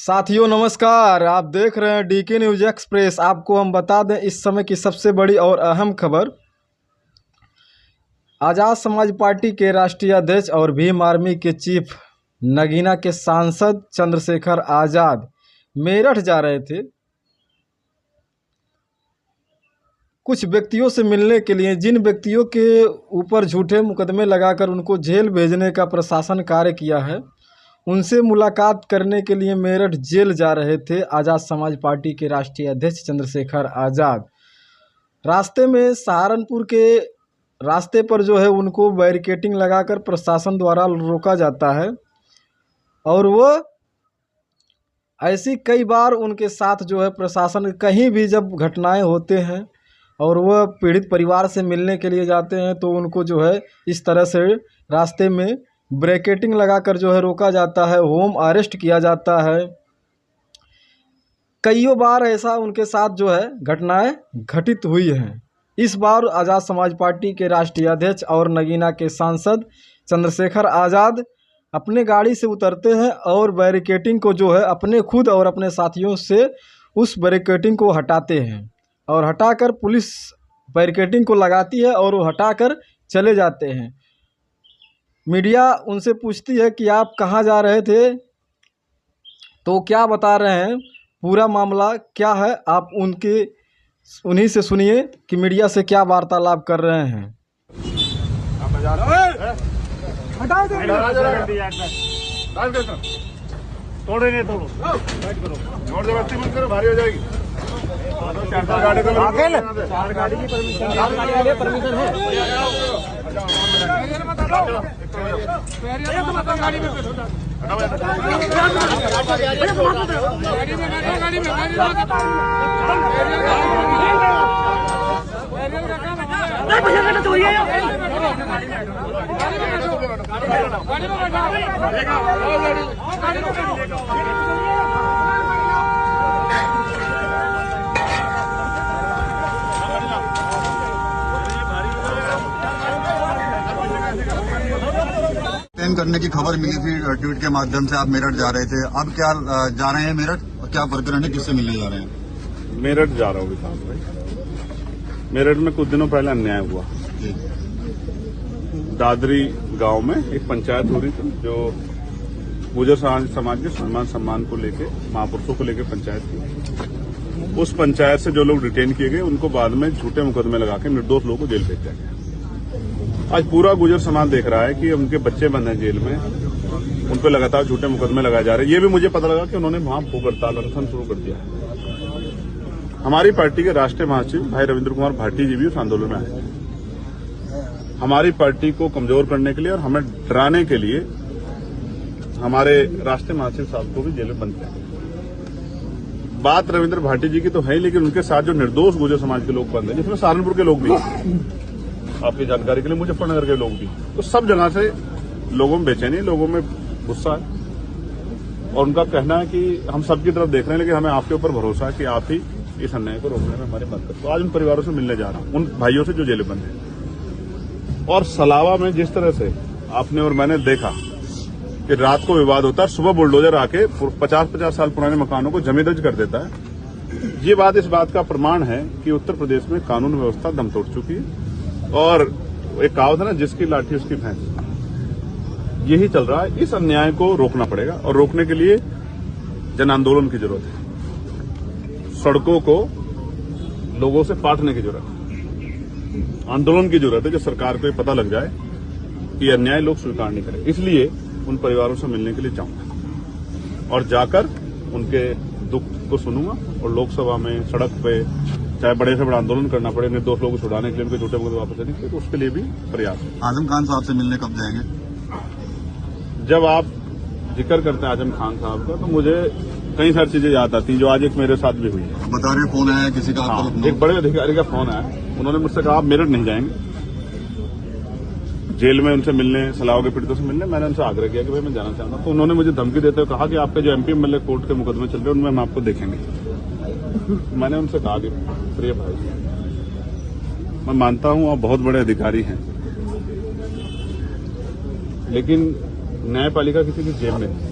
साथियों नमस्कार। आप देख रहे हैं डीके न्यूज एक्सप्रेस। आपको हम बता दें इस समय की सबसे बड़ी और अहम खबर। आज़ाद समाज पार्टी के राष्ट्रीय अध्यक्ष और भीम आर्मी के चीफ नगीना के सांसद चंद्रशेखर आज़ाद मेरठ जा रहे थे कुछ व्यक्तियों से मिलने के लिए, जिन व्यक्तियों के ऊपर झूठे मुकदमे लगाकर उनको जेल भेजने का प्रशासन कार्य किया है, उनसे मुलाकात करने के लिए मेरठ जेल जा रहे थे आज़ाद समाज पार्टी के राष्ट्रीय अध्यक्ष चंद्रशेखर आज़ाद। रास्ते में सहारनपुर के रास्ते पर जो है उनको बैरिकेडिंग लगाकर प्रशासन द्वारा रोका जाता है और वो ऐसी कई बार उनके साथ जो है प्रशासन कहीं भी जब घटनाएं होते हैं और वह पीड़ित परिवार से मिलने के लिए जाते हैं तो उनको जो है इस तरह से रास्ते में ब्रैकेटिंग लगाकर जो है रोका जाता है, होम अरेस्ट किया जाता है। कईयों बार ऐसा उनके साथ जो है घटनाएं घटित हुई हैं। इस बार आज़ाद समाज पार्टी के राष्ट्रीय अध्यक्ष और नगीना के सांसद चंद्रशेखर आज़ाद अपने गाड़ी से उतरते हैं और बैरिकेडिंग को जो है अपने खुद और अपने साथियों से उस बैरिकेडिंग को हटाते हैं और हटाकर पुलिस बैरिकेडिंग को लगाती है और वो हटाकर चले जाते हैं। मीडिया उनसे पूछती है कि आप कहाँ जा रहे थे, तो क्या बता रहे हैं, पूरा मामला क्या है, आप उन्हीं से सुनिए कि मीडिया से क्या वार्तालाप कर रहे हैं। तोड़ेंगे तोड़ो, जोर जबरदस्ती मत करो, भारी हो जाएगी। गाड़ी की परमिशन है। करने की खबर मिली थी ट्वीट के माध्यम से, आप मेरठ जा रहे थे। अब क्या जा रहे हैं मेरठ और क्या प्रकरण है, किससे मिलने जा रहे हैं? मेरठ जा रहा हूँ विकास भाई। मेरठ में कुछ दिनों पहले अन्याय हुआ। दादरी गांव में एक पंचायत हो रही थी जो गुर्जर समाज के सम्मान को लेके, महापुरुषों को लेके पंचायत थी। उस पंचायत से जो लोग डिटेन किए गए उनको बाद में झूठे मुकदमे लगा के निर्दोष लोगों को जेल भेज दिया गया। आज पूरा गुर्जर समाज देख रहा है कि उनके बच्चे बंद हैं जेल में, उन पर लगातार झूठे मुकदमे लगाए जा रहे हैं। ये भी मुझे पता लगा कि उन्होंने वहां भूख हड़ताल अनशन शुरू कर दिया है। हमारी पार्टी के राष्ट्रीय महासचिव भाई रविंद्र कुमार भाटी जी भी उस आंदोलन में आए। हमारी पार्टी को कमजोर करने के लिए और हमें डराने के लिए हमारे राष्ट्रीय महासचिव साहब को भी जेल में बंद किया। बात रविंद्र भाटी जी की तो है, लेकिन उनके साथ जो निर्दोष गुर्जर समाज के लोग बंद हैं, जिसमें सहारनपुर के लोग भी, आपकी जानकारी के लिए मुजफ्फरनगर के लोग भी, तो सब जगह से लोगों में बेचैनी, लोगों में गुस्सा है और उनका कहना है कि हम सबकी तरफ देख रहे हैं लेकिन हमें आपके ऊपर भरोसा है कि आप ही इस अन्याय को रोकने में हमारी मदद करें। तो आज उन परिवारों से मिलने जा रहा हूं, उन भाइयों से जो जेल बंद हैं। और सलावा में जिस तरह से आपने और मैंने देखा कि रात को विवाद होता है, सुबह बुलडोजर आके 50-50 साल पुराने मकानों को जमींदर्ज कर देता है, ये बात इस बात का प्रमाण है कि उत्तर प्रदेश में कानून व्यवस्था दम तोड़ चुकी है। और एक कहावत है ना, जिसकी लाठी उसकी भैंस, यही चल रहा है। इस अन्याय को रोकना पड़ेगा और रोकने के लिए जन आंदोलन की जरूरत है। सड़कों को लोगों से पाटने की जरूरत है, आंदोलन की जरूरत है, जो सरकार को पता लग जाए कि अन्याय लोग स्वीकार नहीं करें। इसलिए उन परिवारों से मिलने के लिए जाऊंगा और जाकर उनके दुख को सुनूंगा और लोकसभा में, सड़क पे, चाहे बड़े से बड़ा आंदोलन करना पड़े निर्दोष लोगों को छुड़ाने के लिए, उनके झूठे मुकदमे वापस लेने के लिए, तो उसके लिए भी प्रयास है। आजम खान साहब से मिलने कब जाएंगे? जब आप जिक्र करते हैं आजम खान साहब का, तो मुझे कई सारी चीजें याद आती हैं जो आज एक मेरे साथ भी हुई है। बता रहे फोन आया किसी का? हाँ, एक बड़े अधिकारी का फोन आया। उन्होंने मुझसे कहा आप मेरठ नहीं जाएंगे जेल में उनसे मिलने, सलाव के पीड़ितों से मिलने। मैंने उनसे आग्रह किया कि भाई मैं जाना चाहता हूं। तो उन्होंने मुझे धमकी देते हुए कहा कि आपके जो एमपी एमएलए कोर्ट के मुकदमे चल रहे हैं उनमें हम आपको देखेंगे। मैंने उनसे कहा कि प्रिय भाई, मैं मानता हूं आप बहुत बड़े अधिकारी हैं, लेकिन न्यायपालिका किसी की जेब में नहीं।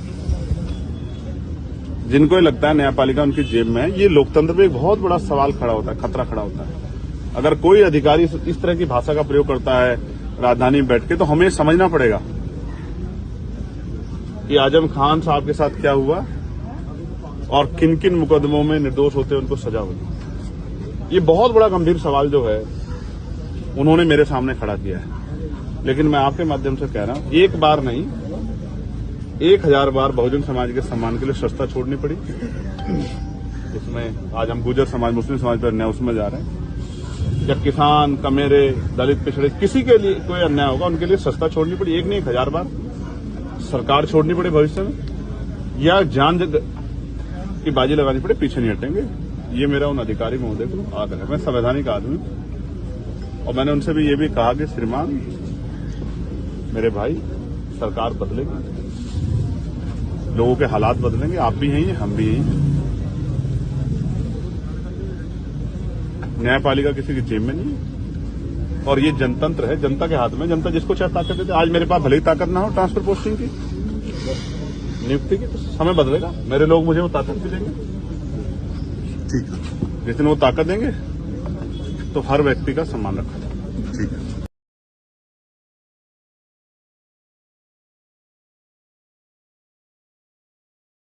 जिनको ये लगता है न्यायपालिका उनकी जेब में है, ये लोकतंत्र पे एक बहुत बड़ा सवाल खड़ा होता है, खतरा खड़ा होता है। अगर कोई अधिकारी इस तरह की भाषा का प्रयोग करता है राजधानी में बैठ के, तो हमें समझना पड़ेगा कि आजम खान साहब के साथ क्या हुआ और किन किन मुकदमों में निर्दोष होते उनको सजा हुई। ये बहुत बड़ा गंभीर सवाल जो है उन्होंने मेरे सामने खड़ा किया है। लेकिन मैं आपके माध्यम से कह रहा हूं, एक बार नहीं 1000 बार बहुजन समाज के सम्मान के लिए सस्ता छोड़नी पड़ी। इसमें आज हम गुर्जर समाज, मुस्लिम समाज पर अन्याय उसमें जा रहे हैं। जब किसान, कमेरे, दलित, पिछड़े किसी के लिए कोई अन्याय होगा उनके लिए सस्ता छोड़नी पड़ी, एक नहीं 1000 बार सरकार छोड़नी पड़े भविष्य में, या जान की बाजी लगानी पड़े, पीछे नहीं हटेंगे। ये मेरा उन अधिकारी महोदय को आग्रह है। मैं संवैधानिक आदमी हूं और मैंने उनसे भी ये भी कहा कि श्रीमान मेरे भाई, सरकार बदलेगी, लोगों के हालात बदलेंगे, आप भी यही हैं, हम भी यही हैं। न्यायपालिका किसी की जेब में नहीं है और ये जनतंत्र है, जनता के हाथ में। जनता जिसको चाहे ताकत देते। आज मेरे पास भले ही ताकत ना हो ट्रांसफर पोस्टिंग की, नियुक्ति की, तो समय बदलेगा, मेरे लोग मुझे वो ताकत भी देंगे। ठीक है, जिस दिन वो ताकत देंगे तो हर व्यक्ति का सम्मान रखा जाए। ठीक है।